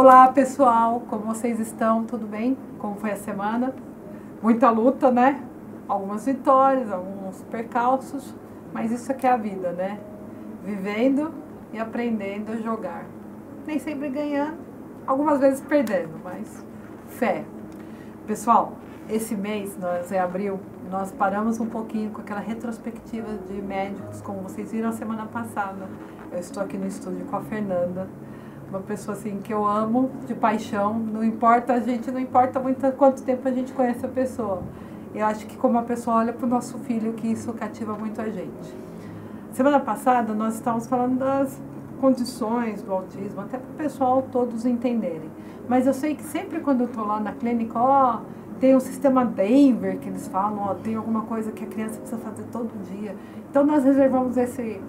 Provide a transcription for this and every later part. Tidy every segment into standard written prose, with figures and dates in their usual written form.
Olá pessoal, como vocês estão? Tudo bem? Como foi a semana? Muita luta, né? Algumas vitórias, alguns percalços, mas isso aqui é a vida, né? Vivendo e aprendendo a jogar. Nem sempre ganhando, algumas vezes perdendo, mas fé. Pessoal, esse mês, em abril, nós paramos um pouquinho com aquela retrospectiva de médicos, como vocês viram a semana passada. Eu estou aqui no estúdio com a Fernanda, uma pessoa assim que eu amo de paixão, não importa muito quanto tempo a gente conhece a pessoa. Eu acho que como a pessoa olha para o nosso filho, que isso cativa muito a gente. Semana passada nós estávamos falando das condições do autismo, até para o pessoal todos entenderem. Mas eu sei que sempre quando eu estou lá na clínica, tem o sistema Denver que eles falam, tem alguma coisa que a criança precisa fazer todo dia. Então nós reservamos esse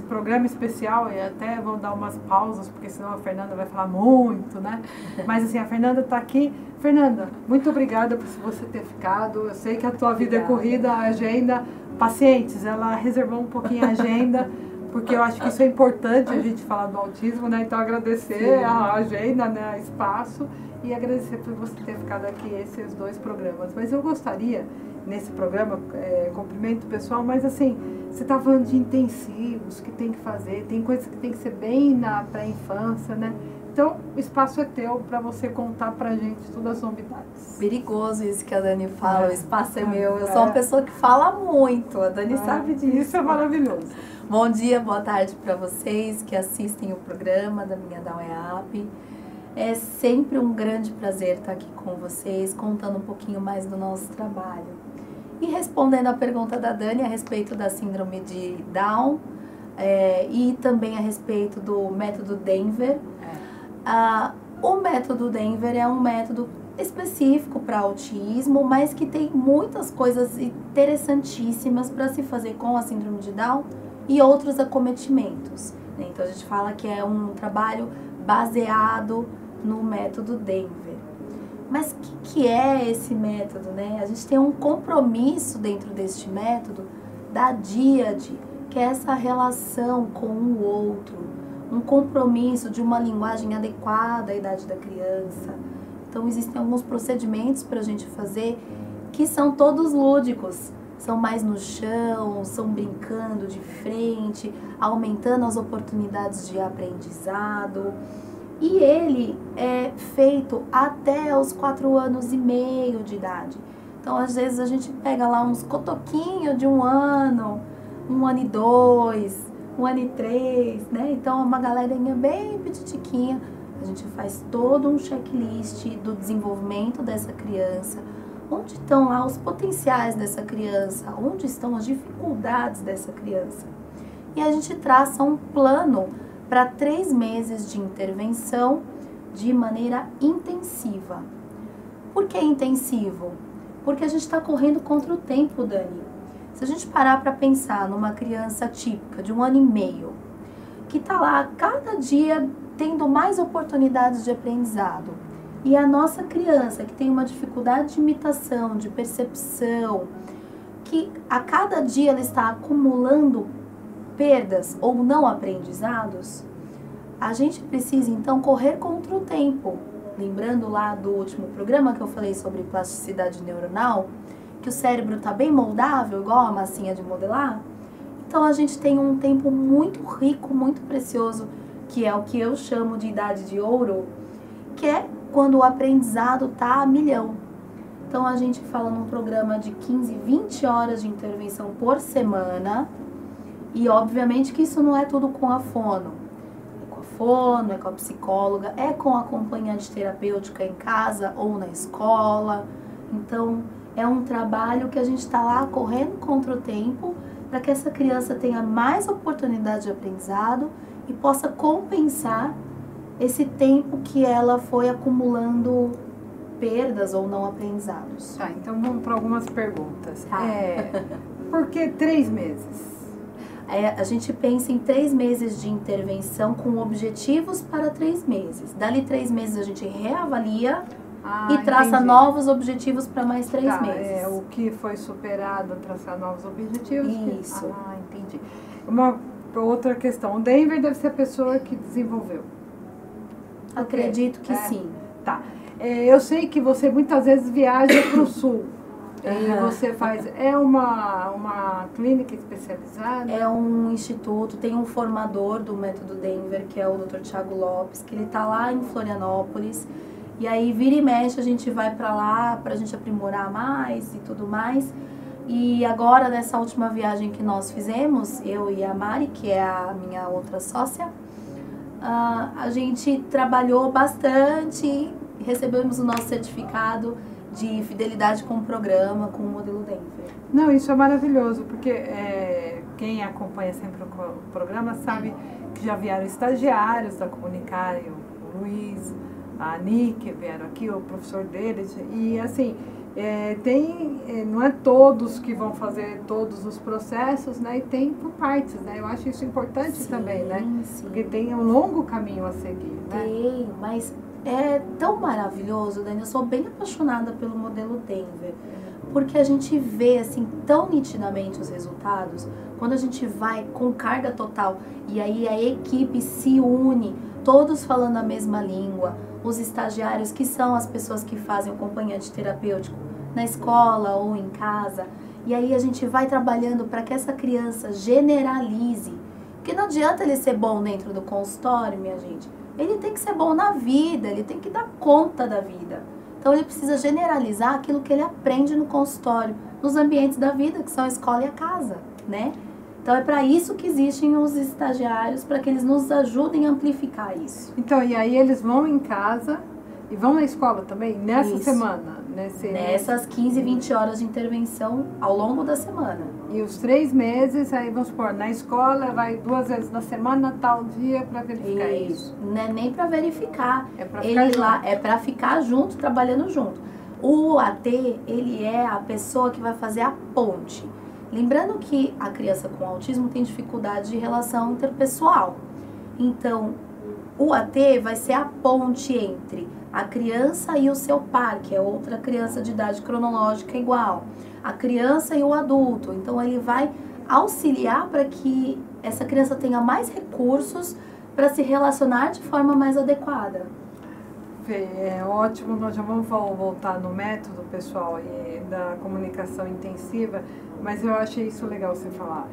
programa especial, e até vou dar umas pausas, porque senão a Fernanda vai falar muito, né? Mas assim, a Fernanda está aqui. Fernanda, muito obrigada por você ter ficado. Eu sei que a tua vida é corrida, a agenda. Pacientes, ela reservou um pouquinho a agenda, porque eu acho que isso é importante a gente falar do autismo, né? Então agradecer a agenda, né? Espaço, e agradecer por você ter ficado aqui esses 2 programas. Mas eu gostaria, nesse programa, cumprimento pessoal, mas assim, você está falando de intensivos que tem que fazer, tem coisas que tem que ser bem na pré-infância, né? Então, o espaço é teu para você contar pra gente todas as novidades. Perigoso isso que a Dani fala, o espaço é meu. Eu sou uma pessoa que fala muito, a Dani sabe disso. Isso é maravilhoso. Bom dia, boa tarde para vocês que assistem o programa da Minha Down EAP. É sempre um grande prazer estar aqui com vocês, contando um pouquinho mais do nosso trabalho. E respondendo a pergunta da Dani a respeito da síndrome de Down e também a respeito do método Denver. O método Denver é um método específico para autismo, mas que tem muitas coisas interessantíssimas para se fazer com a síndrome de Down e outros acometimentos. Então a gente fala que é um trabalho baseado no método Denver. Mas o que é esse método, né? A gente tem um compromisso dentro deste método da díade, que é essa relação com o outro, um compromisso de uma linguagem adequada à idade da criança. Então existem alguns procedimentos para a gente fazer que são todos lúdicos, são mais no chão, são brincando de frente, aumentando as oportunidades de aprendizado. E ele é feito até os 4 anos e meio de idade. Então, às vezes, a gente pega lá uns cotoquinhos de 1 ano, 1 ano e 2, 1 ano e 3, né? Então, uma galerinha bem petitiquinha. A gente faz todo um checklist do desenvolvimento dessa criança. Onde estão lá os potenciais dessa criança? Onde estão as dificuldades dessa criança? E a gente traça um plano para 3 meses de intervenção de maneira intensiva. Por que intensivo? Porque a gente está correndo contra o tempo, Dani. Se a gente parar para pensar numa criança típica de 1 ano e meio, que está lá cada dia tendo mais oportunidades de aprendizado, e a nossa criança que tem uma dificuldade de imitação, de percepção, que a cada dia ela está acumulando perdas ou não aprendizados, a gente precisa então correr contra o tempo. Lembrando lá do último programa que eu falei sobre plasticidade neuronal, que o cérebro está bem moldável, igual a massinha de modelar. Então a gente tem um tempo muito rico, muito precioso, que é o que eu chamo de idade de ouro, que é quando o aprendizado está a milhão. Então a gente fala num programa de 15, 20 horas de intervenção por semana, e obviamente que isso não é tudo com a fono. É com a fono, é com a psicóloga, é com a acompanhante terapêutica em casa ou na escola. Então é um trabalho que a gente está lá correndo contra o tempo para que essa criança tenha mais oportunidade de aprendizado e possa compensar esse tempo que ela foi acumulando perdas ou não aprendizados. Tá, então vamos para algumas perguntas. Por que 3 meses? A gente pensa em 3 meses de intervenção com objetivos para 3 meses. Dali 3 meses a gente reavalia e traça novos objetivos para mais 3 meses. O que foi superado, traçar novos objetivos. Isso. Entendi. Uma outra questão, o Denver deve ser a pessoa que desenvolveu. Acredito que sim. Tá. Eu sei que você muitas vezes viaja para o sul. E você faz... É uma clínica especializada? É um instituto, tem um formador do Método Denver, que é o Dr. Thiago Lopes, que ele tá lá em Florianópolis. E aí, vira e mexe, a gente vai para lá pra gente aprimorar mais e tudo mais. E agora, nessa última viagem que nós fizemos, eu e a Mari, que é a minha outra sócia, a gente trabalhou bastante, recebemos o nosso certificado de fidelidade com o programa, com o modelo Denver. Não, isso é maravilhoso, porque quem acompanha sempre o programa sabe que já vieram estagiários da Comunicare, o Luiz, a Nick, vieram aqui, o professor deles, e assim, não é todos que vão fazer todos os processos, né, e tem por partes, né, eu acho isso importante. Sim, também, né, sim. Porque tem um longo caminho a seguir, né. Tem, mas é tão maravilhoso, Dani, eu sou bem apaixonada pelo modelo Denver, porque a gente vê, assim, tão nitidamente os resultados, quando a gente vai com carga total, e aí a equipe se une, todos falando a mesma língua, os estagiários, que são as pessoas que fazem o acompanhante terapêutico na escola ou em casa, e aí a gente vai trabalhando para que essa criança generalize, porque não adianta ele ser bom dentro do consultório, minha gente, ele tem que ser bom na vida, ele tem que dar conta da vida. Então ele precisa generalizar aquilo que ele aprende no consultório, nos ambientes da vida, que são a escola e a casa, né? Então é para isso que existem os estagiários, para que eles nos ajudem a amplificar isso. Então, e aí eles vão em casa e vão na escola também, nessa semana? Nessas 15, 20 horas de intervenção ao longo da semana. E os 3 meses, aí vamos supor, na escola vai 2 vezes na semana, tal dia, para verificar isso. Não é nem para verificar. É para ficar junto. É para ficar junto, trabalhando junto. O AT, ele é a pessoa que vai fazer a ponte. Lembrando que a criança com autismo tem dificuldade de relação interpessoal. Então, o AT vai ser a ponte entre a criança e o seu par, que é outra criança de idade cronológica igual, a criança e o adulto. Então, ele vai auxiliar para que essa criança tenha mais recursos para se relacionar de forma mais adequada. Fê, é ótimo, nós já vamos voltar no método, pessoal, da comunicação intensiva, mas eu achei isso legal você falar.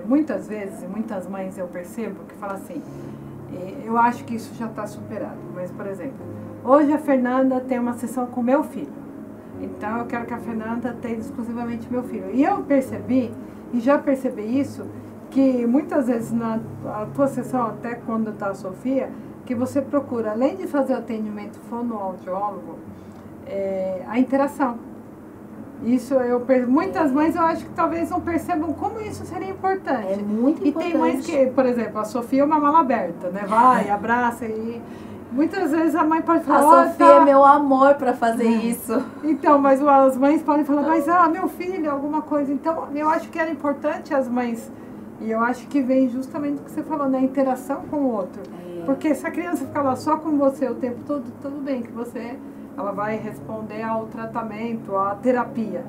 Muitas vezes, e muitas mães eu percebo que falam assim, eu acho que isso já está superado, mas, por exemplo, hoje a Fernanda tem uma sessão com meu filho, então eu quero que a Fernanda tenha exclusivamente meu filho. E eu percebi, e já percebi isso, que muitas vezes na tua sessão, até quando está a Sofia, que você procura, além de fazer o atendimento fonoaudiólogo, a interação. Isso muitas mães eu acho que talvez não percebam como isso seria importante. É muito importante. E tem mães que, por exemplo, a Sofia é uma mala aberta, né? Vai, abraça e muitas vezes a mãe pode falar... A Sofia é meu amor para fazer isso. Então, mas as mães podem falar, mas meu filho, alguma coisa. Então, eu acho que era importante as mães, e eu acho que vem justamente do que você falou, né? A interação com o outro. Porque se a criança ficar lá só com você o tempo todo, tudo bem que ela vai responder ao tratamento, à terapia.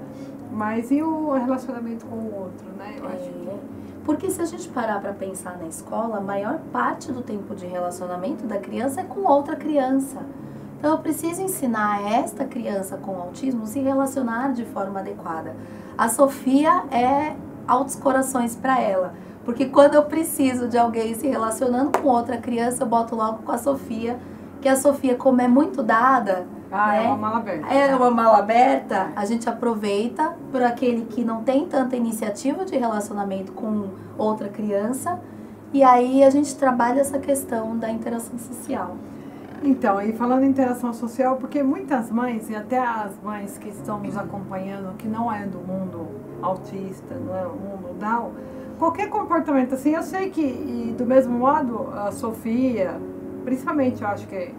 Mas e o relacionamento com o outro, né? Eu acho que... Porque se a gente parar para pensar na escola, a maior parte do tempo de relacionamento da criança é com outra criança. Então eu preciso ensinar esta criança com autismo a se relacionar de forma adequada. A Sofia é altos corações para ela. Porque quando eu preciso de alguém se relacionando com outra criança, eu boto logo com a Sofia, que a Sofia, como é muito dada, né, é uma mala aberta. É uma mala aberta, a gente aproveita por aquele que não tem tanta iniciativa de relacionamento com outra criança, e aí a gente trabalha essa questão da interação social. Então, e falando em interação social, porque muitas mães, e até as mães que estão nos acompanhando, que não é do mundo autista, não é do mundo Down, qualquer comportamento assim, eu sei que, e do mesmo modo, a Sofia, principalmente, eu acho que,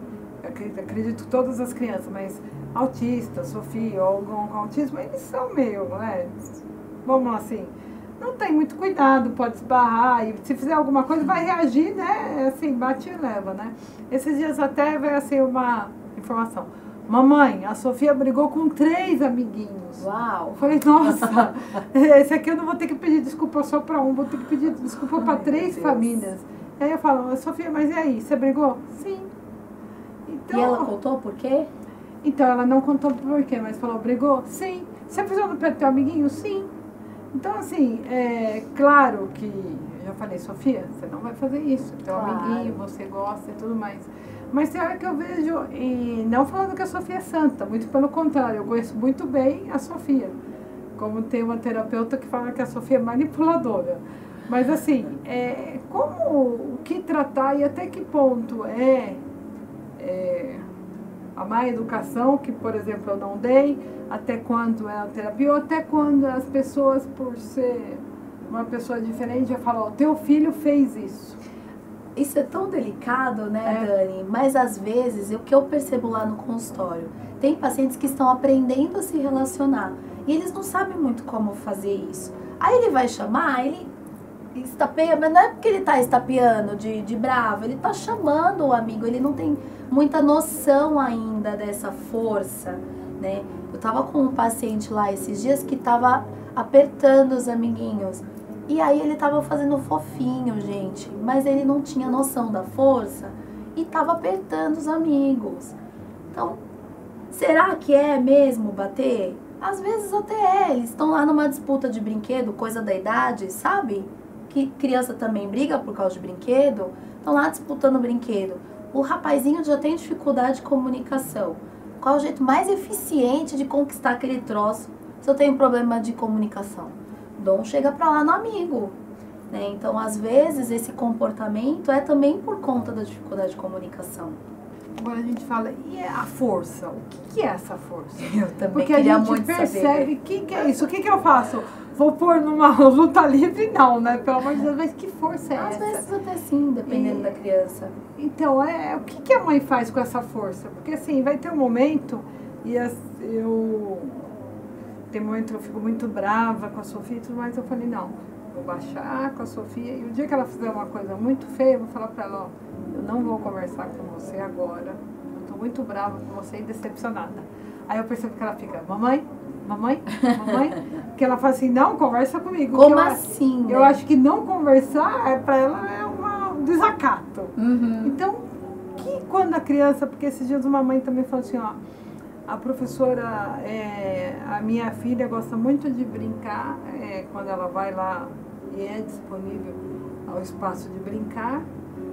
acredito que todas as crianças, mas autista, Sofia, ou com autismo, eles são meio, né, vamos lá assim, não tem muito cuidado, pode esbarrar, e se fizer alguma coisa vai reagir, né, assim, bate e leva, né. Esses dias até veio assim uma informação, mamãe, a Sofia brigou com 3 amiguinhos. Uau! Eu falei, nossa, esse aqui eu não vou ter que pedir desculpa só para um, vou ter que pedir desculpa para 3 famílias. Aí eu falo, Sofia, mas e aí, você brigou? Sim. Então, e ela contou por quê? Então, ela não contou por quê, mas falou, brigou? Sim. Você pisou no pé do teu amiguinho? Sim. Então, assim, claro que, eu já falei, Sofia, você não vai fazer isso. Teu amiguinho, você gosta e tudo mais. Mas tem hora que eu vejo, e não falando que a Sofia é santa, muito pelo contrário, eu conheço muito bem a Sofia. Como tem uma terapeuta que fala que a Sofia é manipuladora. Mas assim, o que tratar e até que ponto a má educação, que por exemplo eu não dei, até quando é a terapia, ou até quando as pessoas, por ser uma pessoa diferente, já falam, teu filho fez isso. Isso é tão delicado, né, Dani? Mas às vezes, o que eu percebo lá no consultório, tem pacientes que estão aprendendo a se relacionar e eles não sabem muito como fazer isso. Aí ele vai chamar, ele estapeia, mas não é porque ele está estapeando de bravo, ele está chamando o amigo, ele não tem muita noção ainda dessa força, né? Eu tava com um paciente lá esses dias que tava apertando os amiguinhos. E aí ele tava fazendo fofinho, gente, mas ele não tinha noção da força e tava apertando os amigos. Então, será que é mesmo bater? Às vezes até eles estão lá numa disputa de brinquedo, coisa da idade, sabe? Que criança também briga por causa de brinquedo, estão lá disputando brinquedo. O rapazinho já tem dificuldade de comunicação. Qual é o jeito mais eficiente de conquistar aquele troço se eu tenho problema de comunicação? Dom chega pra lá no amigo, né? Então, às vezes, esse comportamento é também por conta da dificuldade de comunicação. Agora a gente fala, e a força? O que é essa força? Eu também porque queria muito saber. Porque a gente percebe, o que é isso? O que eu faço? Vou pôr numa luta livre? Não, né? Pelo amor de Deus, mas que força é essa? Às vezes até sim, dependendo da criança. Então, o que a mãe faz com essa força? Porque assim, vai ter um momento, tem momento que eu fico muito brava com a Sofia e tudo mais, eu falei, não, vou baixar com a Sofia e o dia que ela fizer uma coisa muito feia, eu vou falar pra ela, ó, eu não vou conversar com você agora, eu tô muito brava com você e decepcionada. Aí eu percebo que ela fica, mamãe, que ela fala assim, não, conversa comigo. Como assim? Eu acho que não conversar, pra ela é um desacato. Uhum. Então, que quando a criança, porque esses dias uma mãe também falou assim, ó, a professora, a minha filha gosta muito de brincar, quando ela vai lá e é disponível ao espaço de brincar,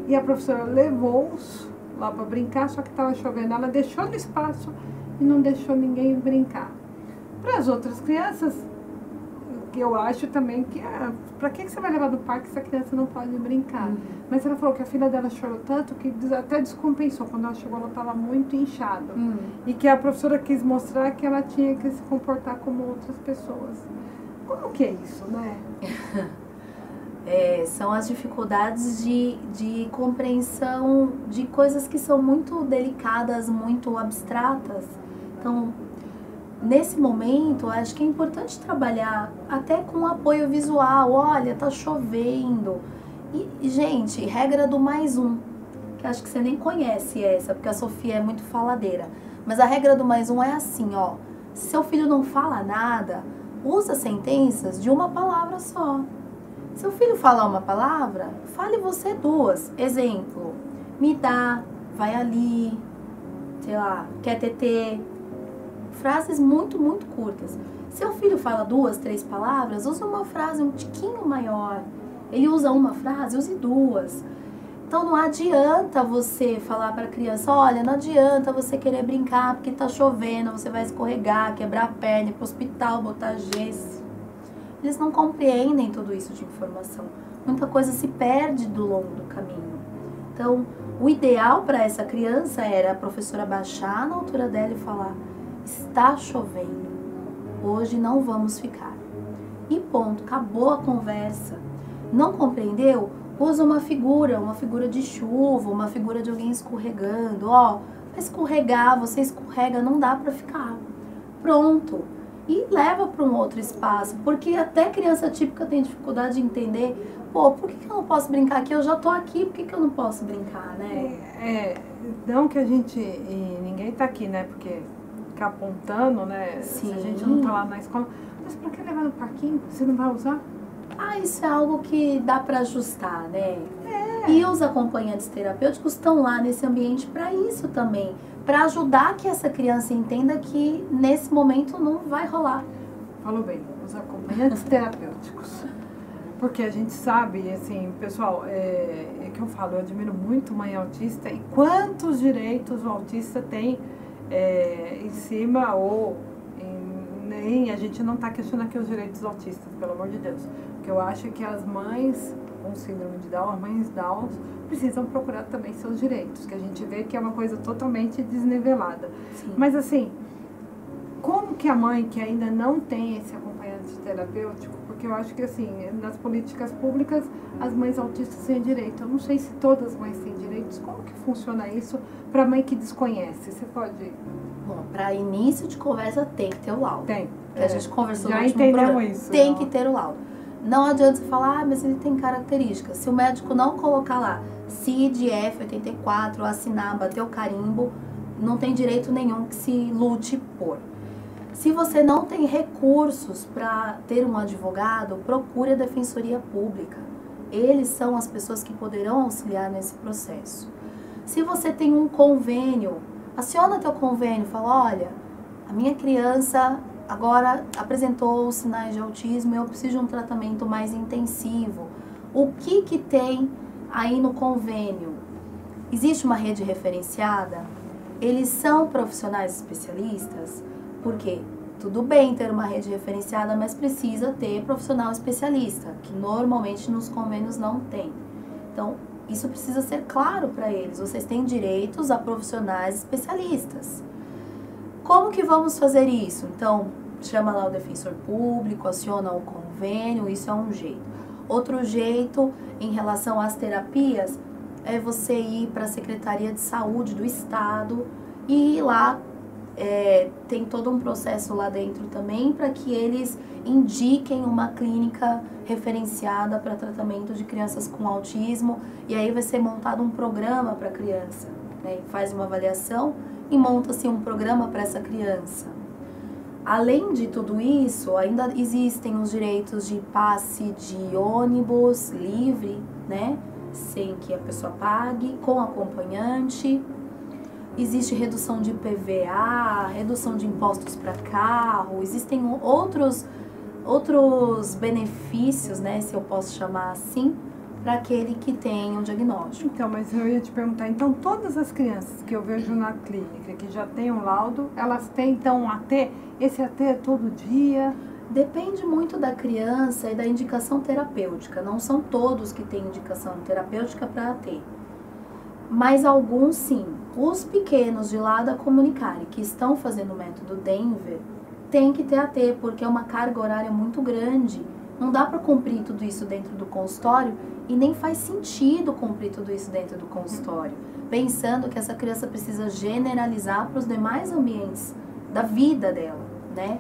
e a professora levou-os lá para brincar, só que estava chovendo, ela deixou no espaço e não deixou ninguém brincar. Para as outras crianças, eu acho também que, para que você vai levar do parque se a criança não pode brincar? Uhum. Mas ela falou que a filha dela chorou tanto que até descompensou. Quando ela chegou, ela estava muito inchada. Uhum. E que a professora quis mostrar que ela tinha que se comportar como outras pessoas. Como que é isso, né? São as dificuldades de compreensão de coisas que são muito delicadas, muito abstratas. Então, nesse momento, acho que é importante trabalhar até com apoio visual. Olha, tá chovendo. E, gente, regra do +1, que acho que você nem conhece essa, porque a Sofia é muito faladeira. Mas a regra do +1 é assim, ó. Se seu filho não fala nada, usa sentenças de uma palavra só. Se seu filho falar uma palavra, fale você 2. Exemplo, me dá, vai ali, sei lá, quer tetê. Frases muito, muito curtas. Seu filho fala 2, 3 palavras, use uma frase um tiquinho maior. Ele usa uma frase, use 2. Então não adianta você falar para a criança, olha, não adianta você querer brincar porque tá chovendo, você vai escorregar, quebrar a perna, ir pro hospital, botar gesso. Eles não compreendem tudo isso de informação. Muita coisa se perde do longo do caminho. Então, o ideal para essa criança era a professora baixar na altura dela e falar, está chovendo, hoje não vamos ficar. E ponto, acabou a conversa. Não compreendeu? Usa uma figura de chuva, uma figura de alguém escorregando. Ó, vai escorregar, você escorrega, não dá para ficar. Pronto. E leva para um outro espaço, porque até criança típica tem dificuldade de entender, pô, por que eu não posso brincar aqui? Eu já tô aqui, por que eu não posso brincar, né? Não que a gente, ninguém tá aqui, né, porque ficar apontando, né, Sim. Se a gente não tá lá na escola, mas pra que levar no parquinho? Você não vai usar? Isso é algo que dá para ajustar, né? E os acompanhantes terapêuticos estão lá nesse ambiente para isso também, para ajudar que essa criança entenda que nesse momento não vai rolar. Falou bem, os acompanhantes terapêuticos. Porque a gente sabe, assim, pessoal, é que eu falo, eu admiro muito mãe autista e quantos direitos o autista tem em cima ou nem a gente não está questionando aqui os direitos dos autistas, pelo amor de Deus. Porque eu acho que as mães com síndrome de Down, as mães Down, precisam procurar também seus direitos, que a gente vê que é uma coisa totalmente desnivelada. Sim. Mas assim, como que a mãe que ainda não tem esse acompanhante terapêutico, porque eu acho que assim, nas políticas públicas as mães autistas têm direito, eu não sei se todas as mães têm direitos, como que funciona isso para a mãe que desconhece? Você pode... Bom, para início de conversa tem que ter o laudo. Tem. A gente conversou já no último entendemos programa. Isso. Tem não. que ter o laudo. Não adianta você falar, mas ele tem características. Se o médico não colocar lá CID, F84, assinar, bater o carimbo, não tem direito nenhum que se lute por. Se você não tem recursos para ter um advogado, procure a Defensoria Pública. Eles são as pessoas que poderão auxiliar nesse processo. Se você tem um convênio, aciona teu convênio, fala, olha, a minha criança agora apresentou os sinais de autismo e eu preciso de um tratamento mais intensivo. O que tem aí no convênio? Existe uma rede referenciada? Eles são profissionais especialistas? Porque tudo bem ter uma rede referenciada, mas precisa ter profissional especialista, que normalmente nos convênios não tem. Então, isso precisa ser claro para eles. Vocês têm direitos a profissionais especialistas. Como que vamos fazer isso? Então, chama lá o defensor público, aciona o convênio, isso é um jeito. Outro jeito, em relação às terapias, é você ir para a Secretaria de Saúde do Estado e ir lá, tem todo um processo lá dentro também para que eles indiquem uma clínica referenciada para tratamento de crianças com autismo, e aí vai ser montado um programa para a criança, né? Faz uma avaliação e monta-se um programa para essa criança. Além de tudo isso, ainda existem os direitos de passe de ônibus livre, né? Sem que a pessoa pague, com acompanhante. Existe redução de IPVA, redução de impostos para carro, existem outros benefícios, né, se eu posso chamar assim, para aquele que tem um diagnóstico. Então, mas eu ia te perguntar, então todas as crianças que eu vejo na clínica, que já têm um laudo, elas têm então AT? Esse AT é todo dia? Depende muito da criança e da indicação terapêutica. Não são todos que têm indicação terapêutica para AT. Mas alguns sim. Os pequenos de lá da Comunicare, que estão fazendo o método Denver, tem que ter AT, porque é uma carga horária muito grande. Não dá para cumprir tudo isso dentro do consultório e nem faz sentido cumprir tudo isso dentro do consultório, pensando que essa criança precisa generalizar para os demais ambientes da vida dela, né?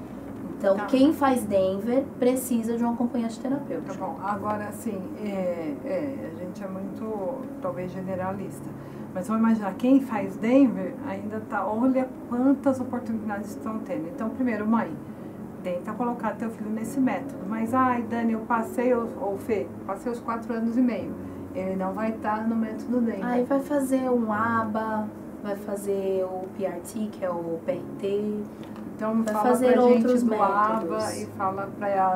Então, quem faz Denver precisa de um acompanhante terapêutico. Tá bom, agora assim, a gente é muito, talvez, generalista. Mas vamos imaginar, quem faz Denver ainda tá, olha quantas oportunidades estão tendo. Então, primeiro, mãe, tenta colocar teu filho nesse método. Mas, ai, Dani, eu passei, ou Fê, passei os 4 anos e meio. Ele não vai estar no método Denver. Aí vai fazer um ABA, vai fazer o PRT, que é o PRT. Então, vai fala fazer pra outros gente do métodos. ABA e fala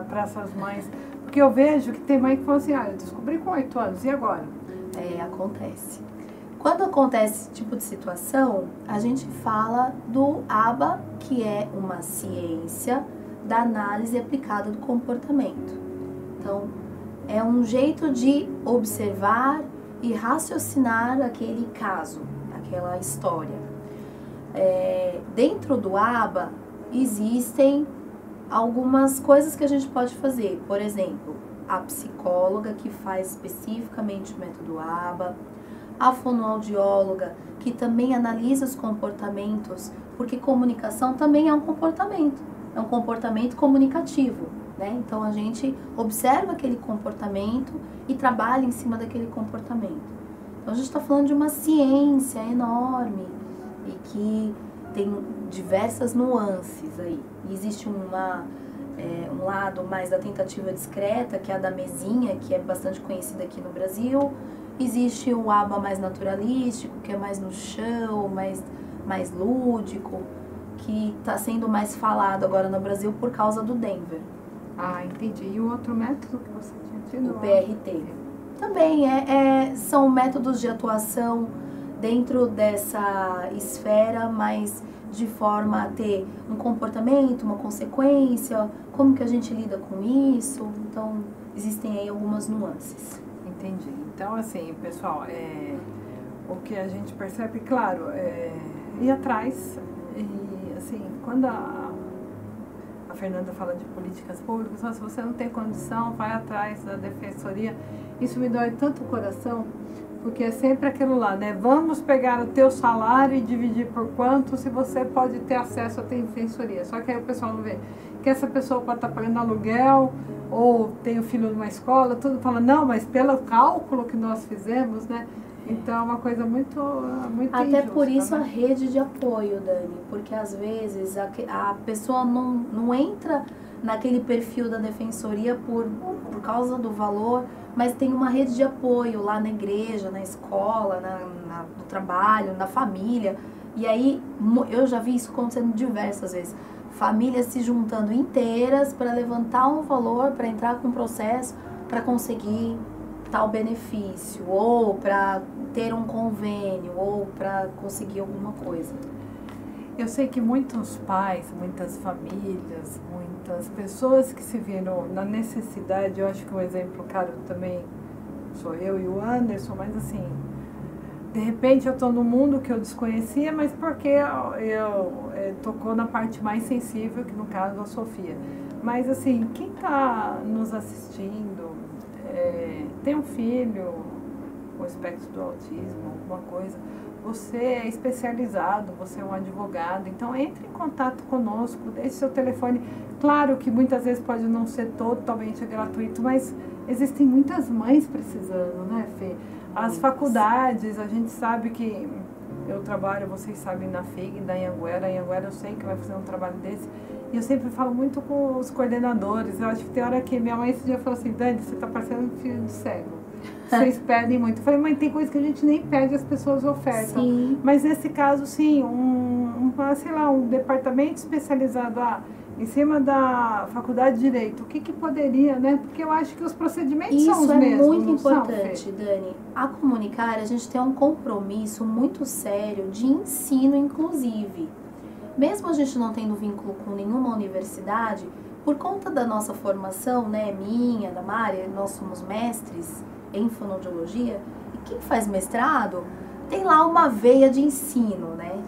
pra essas mães. Porque eu vejo que tem mãe que fala assim, eu descobri com 8 anos, e agora? Acontece. Quando acontece esse tipo de situação, a gente fala do ABA, que é uma ciência da análise aplicada do comportamento. Então, é um jeito de observar e raciocinar aquele caso, aquela história. Dentro do ABA, existem algumas coisas que a gente pode fazer. Por exemplo, a psicóloga que faz especificamente o método ABA, a fonoaudióloga que também analisa os comportamentos, porque comunicação também é um comportamento comunicativo, né? Então a gente observa aquele comportamento e trabalha em cima daquele comportamento. Então a gente está falando de uma ciência enorme e que tem diversas nuances aí. Existe um lado mais da tentativa discreta, que é a da mesinha, que é bastante conhecida aqui no Brasil. Existe o ABA mais naturalístico, que é mais no chão, mais lúdico, que está sendo mais falado agora no Brasil por causa do Denver. Ah, entendi. E o outro método que você tinha tido? O PRT. Também são métodos de atuação dentro dessa esfera, mas de forma a ter um comportamento, uma consequência, como que a gente lida com isso. Então, existem aí algumas nuances. Entendi. Então, assim, pessoal, o que a gente percebe, claro, ir atrás. E, assim, quando a Fernanda fala de políticas públicas, se você não tem condição, vai atrás da defensoria. Isso me dói tanto o coração, porque é sempre aquilo lá, né? Vamos pegar o teu salário e dividir por quanto, se você pode ter acesso à defensoria. Só que aí o pessoal não vê que essa pessoa pode estar pagando aluguel, ou tem o filho numa escola, tudo fala, não, mas pelo cálculo que nós fizemos, né? Então é uma coisa muito Até injusta, por isso, né? a rede de apoio, Dani, porque às vezes a pessoa não entra naquele perfil da defensoria por causa do valor, mas tem uma rede de apoio lá na igreja, na escola, no trabalho, na família. E aí eu já vi isso acontecendo diversas vezes. Famílias se juntando inteiras para levantar um valor, para entrar com um processo, para conseguir tal benefício, ou para ter um convênio, ou para conseguir alguma coisa. Eu sei que muitos pais, muitas famílias, muitas pessoas que se viram na necessidade, eu acho que um exemplo, claro, também sou eu e o Anderson, mas assim, de repente eu estou num mundo que eu desconhecia, mas porque eu tocou na parte mais sensível, que no caso a Sofia. Mas assim, quem está nos assistindo, tem um filho com espectro do autismo, alguma coisa, você é especializado, você é um advogado, então entre em contato conosco, deixe seu telefone. Claro que muitas vezes pode não ser totalmente gratuito, mas existem muitas mães precisando, né, Fê? As faculdades, a gente sabe que eu trabalho, vocês sabem, na FIG, da Anhanguera. A Anhanguera eu sei que vai fazer um trabalho desse. E eu sempre falo muito com os coordenadores. Eu acho que tem hora que minha mãe esse dia falou assim, Dani, você está parecendo um filho de cego. Vocês pedem muito. Eu falei, mãe, tem coisa que a gente nem pede, as pessoas ofertam. Sim. Mas nesse caso, sim, sei lá, um departamento especializado em cima da faculdade de Direito, o que poderia, né? Porque eu acho que os procedimentos são os mesmos. Isso é muito não são, importante, Fê? Dani. A Comunicar, a gente tem um compromisso muito sério de ensino inclusive. Mesmo a gente não tendo vínculo com nenhuma universidade, por conta da nossa formação, né, minha, da Mari, nós somos mestres em fonoaudiologia, e quem faz mestrado tem lá uma veia de ensino, né?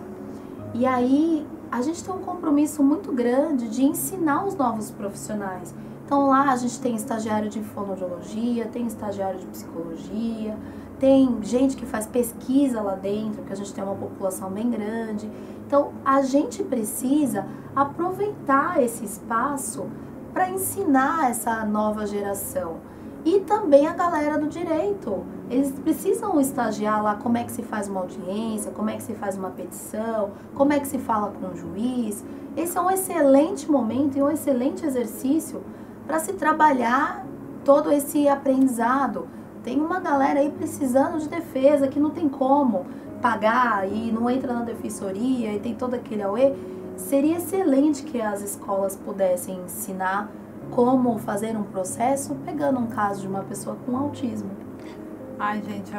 E aí a gente tem um compromisso muito grande de ensinar os novos profissionais. Então lá a gente tem estagiário de fonoaudiologia, tem estagiário de psicologia, tem gente que faz pesquisa lá dentro, porque a gente tem uma população bem grande. Então a gente precisa aproveitar esse espaço para ensinar essa nova geração. E também a galera do direito. Eles precisam estagiar lá como é que se faz uma audiência, como é que se faz uma petição, como é que se fala com o juiz. Esse é um excelente momento e um excelente exercício para se trabalhar todo esse aprendizado. Tem uma galera aí precisando de defesa que não tem como pagar e não entra na defensoria e tem todo aquele auê. Seria excelente que as escolas pudessem ensinar como fazer um processo pegando um caso de uma pessoa com autismo. Ai, gente,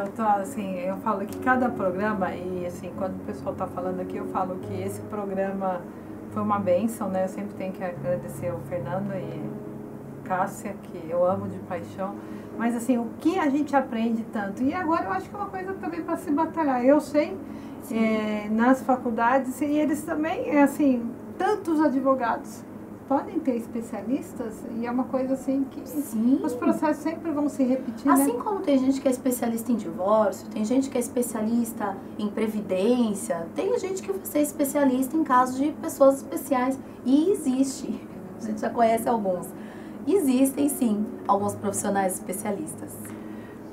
eu falo que cada programa, e assim, quando o pessoal tá falando aqui, eu falo que esse programa foi uma bênção, né? Eu sempre tenho que agradecer ao Fernando e Cássia, que eu amo de paixão. Mas assim, o que a gente aprende tanto? E agora eu acho que é uma coisa também para se batalhar. Eu sei, nas faculdades, e eles também, assim, tantos advogados podem ter especialistas, e é uma coisa assim que Sim. Os processos sempre vão se repetir, assim, né? como tem gente que é especialista em divórcio, tem gente que é especialista em previdência, tem gente que vai ser especialista em casos de pessoas especiais. E existe, a gente já conhece alguns. Existem sim alguns profissionais especialistas.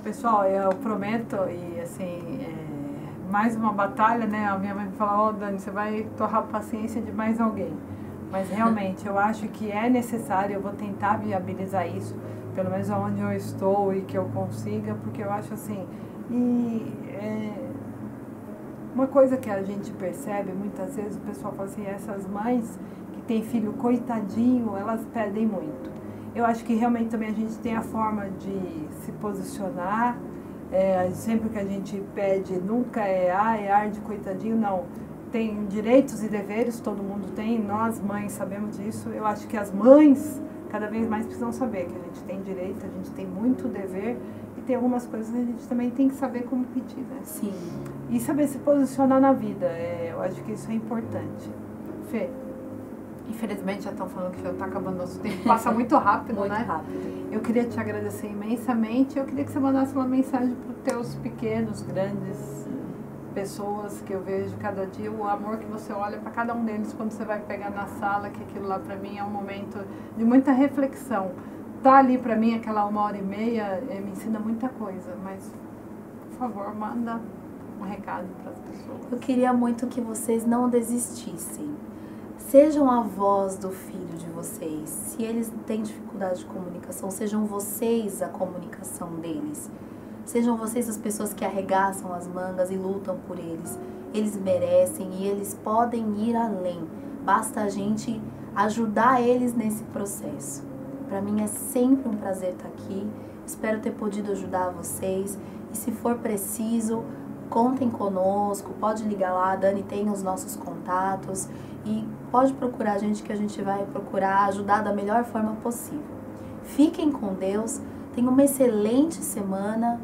Pessoal, eu prometo, e assim, mais uma batalha, né? A minha mãe fala, Dani, você vai torrar a paciência de mais alguém. Mas realmente, eu acho que é necessário, eu vou tentar viabilizar isso, pelo menos onde eu estou e que eu consiga, porque eu acho assim, Uma coisa que a gente percebe, muitas vezes o pessoal fala assim, essas mães que têm filho coitadinho, elas pedem muito. Eu acho que realmente também a gente tem a forma de se posicionar, sempre que a gente pede, nunca é ar de coitadinho, não. Tem direitos e deveres, todo mundo tem, nós mães sabemos disso. Eu acho que as mães cada vez mais precisam saber que a gente tem direito, a gente tem muito dever e tem algumas coisas que a gente também tem que saber como pedir, né? Sim. E saber se posicionar na vida, eu acho que isso é importante. Fê, infelizmente já estão falando que já está acabando nosso tempo, passa muito rápido, Muito né? rápido. Eu queria te agradecer imensamente, eu queria que você mandasse uma mensagem para os teus pequenos, grandes pessoas que eu vejo cada dia, o amor que você olha para cada um deles quando você vai pegar na sala, que aquilo lá para mim é um momento de muita reflexão. Tá ali para mim aquela 1h30 me ensina muita coisa, mas por favor, manda um recado para as pessoas. Eu queria muito que vocês não desistissem. Sejam a voz do filho de vocês. Se eles têm dificuldade de comunicação, sejam vocês a comunicação deles. Sejam vocês as pessoas que arregaçam as mangas e lutam por eles. Eles merecem e eles podem ir além. Basta a gente ajudar eles nesse processo. Para mim é sempre um prazer estar aqui. Espero ter podido ajudar vocês. E se for preciso, contem conosco. Pode ligar lá, a Dani tem os nossos contatos. E pode procurar a gente que a gente vai procurar ajudar da melhor forma possível. Fiquem com Deus. Tenham uma excelente semana.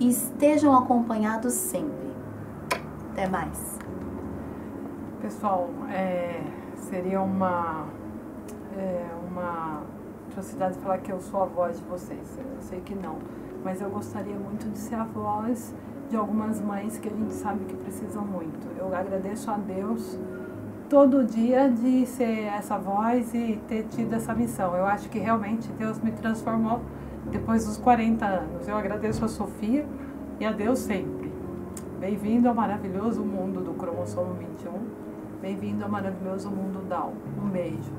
E estejam acompanhados sempre. Até mais. Pessoal, seria uma atrocidade falar que eu sou a voz de vocês. Eu sei que não. Mas eu gostaria muito de ser a voz de algumas mães que a gente sabe que precisam muito. Eu agradeço a Deus todo dia de ser essa voz e ter tido essa missão. Eu acho que realmente Deus me transformou depois dos 40 anos. Eu agradeço a Sofia e a Deus sempre. Bem-vindo ao maravilhoso mundo do cromossomo 21. Bem-vindo ao maravilhoso mundo Down. Um beijo.